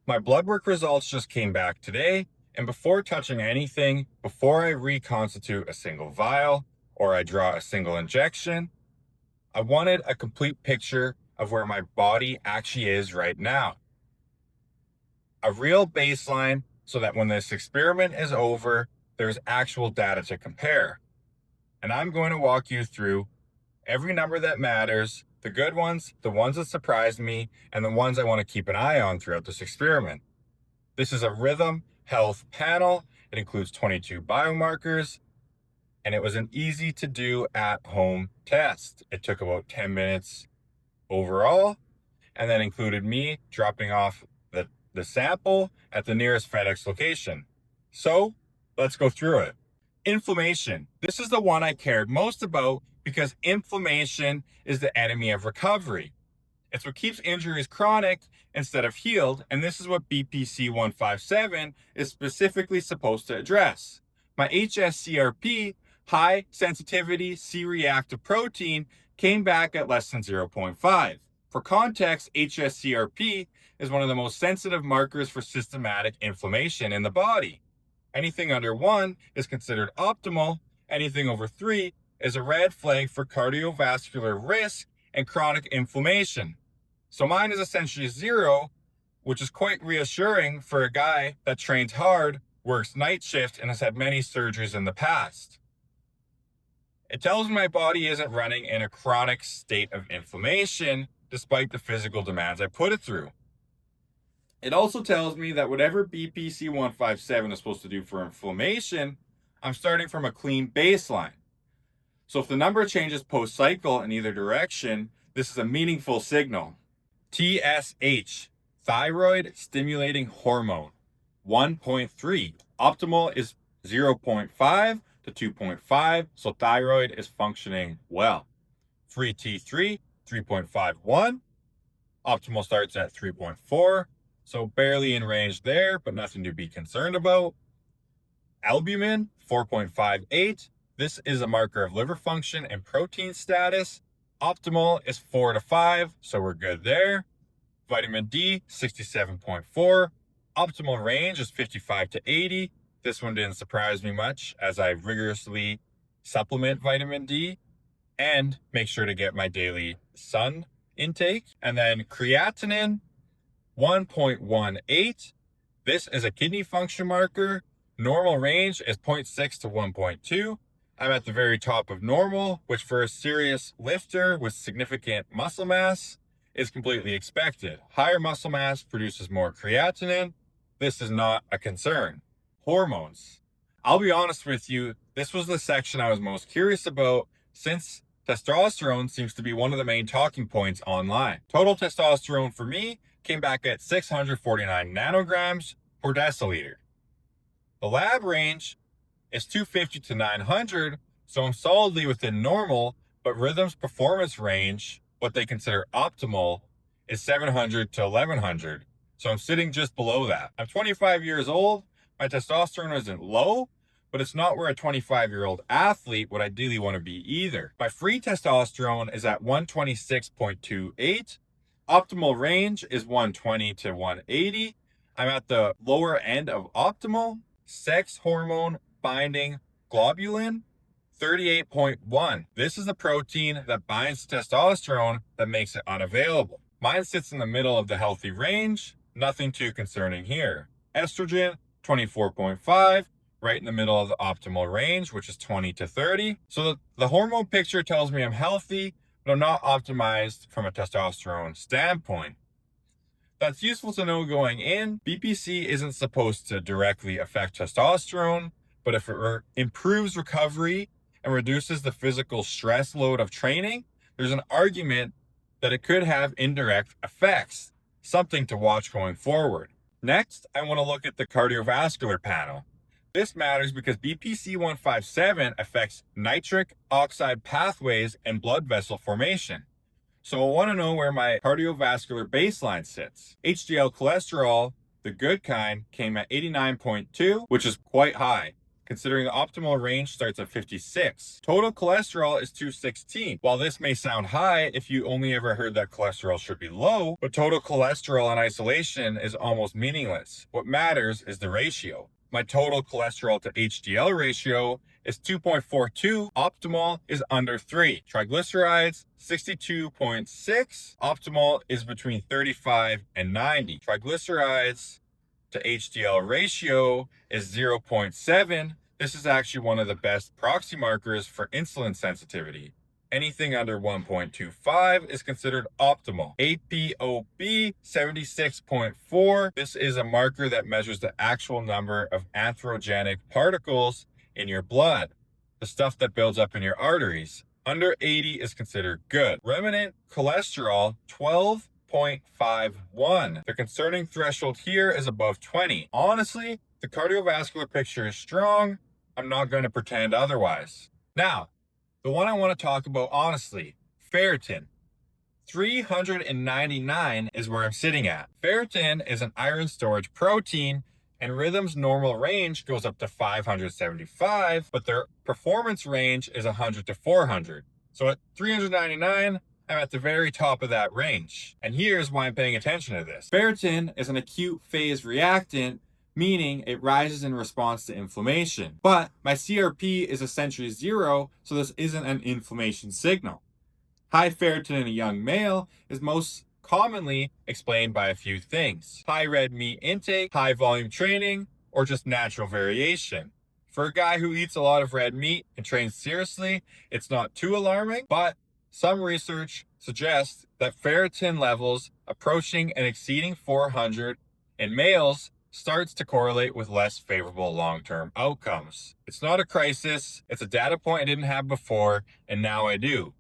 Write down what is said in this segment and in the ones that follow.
My blood work results just came back today, and before touching anything, before I reconstitute a single vial or I draw a single injection, I wanted a complete picture of where my body actually is right now. A real baseline so that when this experiment is over, there's actual data to compare. And I'm going to walk you through every number that matters, the good ones, the ones that surprised me, and the ones I want to keep an eye on throughout this experiment. This is a rhythm health panel. It includes 22 biomarkers, and it was an easy to do at home test. It took about 10 minutes overall, and that included me dropping off the sample at the nearest FedEx location. So let's go through it. Inflammation. This is the one I cared most about because inflammation is the enemy of recovery. It's what keeps injuries chronic instead of healed, and this is what BPC-157 is specifically supposed to address. My hsCRP, high sensitivity C-reactive protein, came back at less than 0.5. For context, hsCRP is one of the most sensitive markers for systematic inflammation in the body. Anything under 1 is considered optimal. Anything over 3 is a red flag for cardiovascular risk and chronic inflammation. So mine is essentially 0, which is quite reassuring for a guy that trains hard, works night shift, and has had many surgeries in the past. It tells me my body isn't running in a chronic state of inflammation despite the physical demands I put it through. It also tells me that whatever BPC-157 is supposed to do for inflammation, I'm starting from a clean baseline. So if the number changes post-cycle in either direction, this is a meaningful signal. TSH, thyroid stimulating hormone, 1.3. Optimal is 0.5 to 2.5, so thyroid is functioning well. Free T3, 3.51. Optimal starts at 3.4, so barely in range there, but nothing to be concerned about. Albumin, 4.58. This is a marker of liver function and protein status. Optimal is 4 to 5, so we're good there. Vitamin D, 67.4. Optimal range is 55 to 80. This one didn't surprise me much as I rigorously supplement vitamin D and make sure to get my daily sun intake. And then creatinine, 1.18. This is a kidney function marker. Normal range is 0.6 to 1.2. I'm at the very top of normal, which for a serious lifter with significant muscle mass is completely expected. Higher muscle mass produces more creatinine. This is not a concern. Hormones. I'll be honest with you, this was the section I was most curious about since testosterone seems to be one of the main talking points online. Total testosterone for me came back at 649 nanograms per deciliter. The lab range is 250 to 900, so I'm solidly within normal, but Rhythm's performance range, what they consider optimal, is 700 to 1100, so I'm sitting just below that. I'm 25 years old, my testosterone isn't low, but it's not where a 25-year-old athlete would ideally want to be either. My free testosterone is at 126.28, optimal range is 120 to 180, I'm at the lower end of optimal. Sex hormone binding globulin, 38.1. This is a protein that binds testosterone that makes it unavailable. Mine sits in the middle of the healthy range, nothing too concerning here. Estrogen, 24.5, right in the middle of the optimal range, which is 20 to 30. So the hormone picture tells me I'm healthy, but I'm not optimized from a testosterone standpoint. That's useful to know going in. BPC isn't supposed to directly affect testosterone, but if it improves recovery and reduces the physical stress load of training, there's an argument that it could have indirect effects, something to watch going forward. Next, I want to look at the cardiovascular panel. This matters because BPC-157 affects nitric oxide pathways and blood vessel formation. So I want to know where my cardiovascular baseline sits. HDL cholesterol, the good kind, came at 89.2, which is quite high. considering the optimal range starts at 56. Total cholesterol is 216. While this may sound high if you only ever heard that cholesterol should be low, but total cholesterol in isolation is almost meaningless. What matters is the ratio. My total cholesterol to HDL ratio is 2.42. Optimal is under 3. Triglycerides, 62.6. Optimal is between 35 and 90. Triglycerides to HDL ratio is 0.7. This is actually one of the best proxy markers for insulin sensitivity. Anything under 1.25 is considered optimal. ApoB 76.4. This is a marker that measures the actual number of atherogenic particles in your blood, the stuff that builds up in your arteries. Under 80 is considered good. Remnant cholesterol 12.51. The concerning threshold here is above 20. Honestly, the cardiovascular picture is strong. I'm not going to pretend otherwise. Now, the one I want to talk about honestly, ferritin. 399 is where I'm sitting at. Ferritin is an iron storage protein, and Rhythm's normal range goes up to 575, but their performance range is 100 to 400. So at 399, I'm at the very top of that range. And here's why I'm paying attention to this. Ferritin is an acute phase reactant, meaning it rises in response to inflammation. But my CRP is essentially 0, so this isn't an inflammation signal. High ferritin in a young male is most commonly explained by a few things: high red meat intake, high volume training, or just natural variation. For a guy who eats a lot of red meat and trains seriously, it's not too alarming, but some research suggests that ferritin levels approaching and exceeding 400 in males starts to correlate with less favorable long-term outcomes. It's not a crisis, it's a data point I didn't have before, and now I do.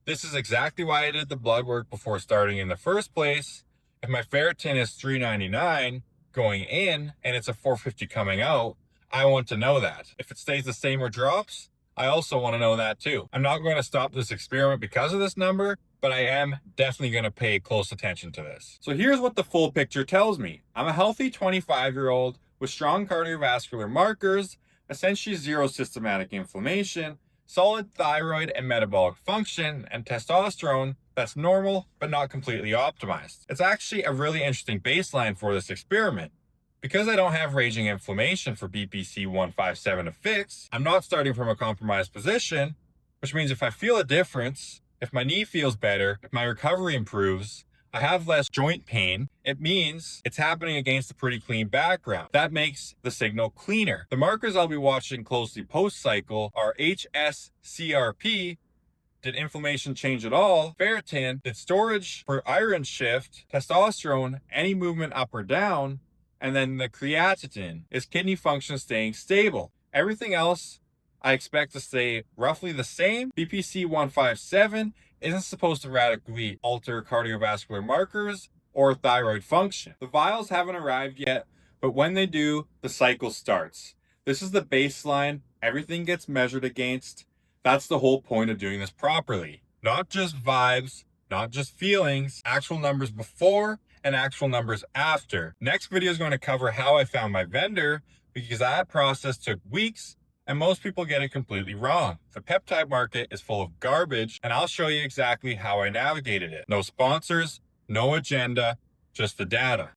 This is exactly why I did the blood work before starting in the first place. If my ferritin is 399 going in and it's a 450 coming out, I want to know that. If it stays the same or drops, I also want to know that too. I'm not going to stop this experiment because of this number, but I am definitely going to pay close attention to this. So here's what the full picture tells me. I'm a healthy 25-year-old with strong cardiovascular markers, essentially 0 systematic inflammation, solid thyroid and metabolic function, and testosterone that's normal but not completely optimized. It's actually a really interesting baseline for this experiment. Because I don't have raging inflammation for BPC-157 to fix, I'm not starting from a compromised position, which means if I feel a difference, if my knee feels better, if my recovery improves, I have less joint pain, it means it's happening against a pretty clean background. That makes the signal cleaner. The markers I'll be watching closely post-cycle are HSCRP, did inflammation change at all? Ferritin, did storage for iron shift? Testosterone, any movement up or down? And then the creatinine, is kidney function staying stable? Everything else I expect to stay roughly the same. BPC-157 isn't supposed to radically alter cardiovascular markers or thyroid function. The vials haven't arrived yet, but when they do, the cycle starts. This is the baseline everything gets measured against. That's the whole point of doing this properly. Not just vibes, not just feelings, actual numbers before and actual numbers after. Next video is going to cover how I found my vendor, because that process took weeks and most people get it completely wrong. The peptide market is full of garbage, and I'll show you exactly how I navigated it. No sponsors, no agenda, just the data.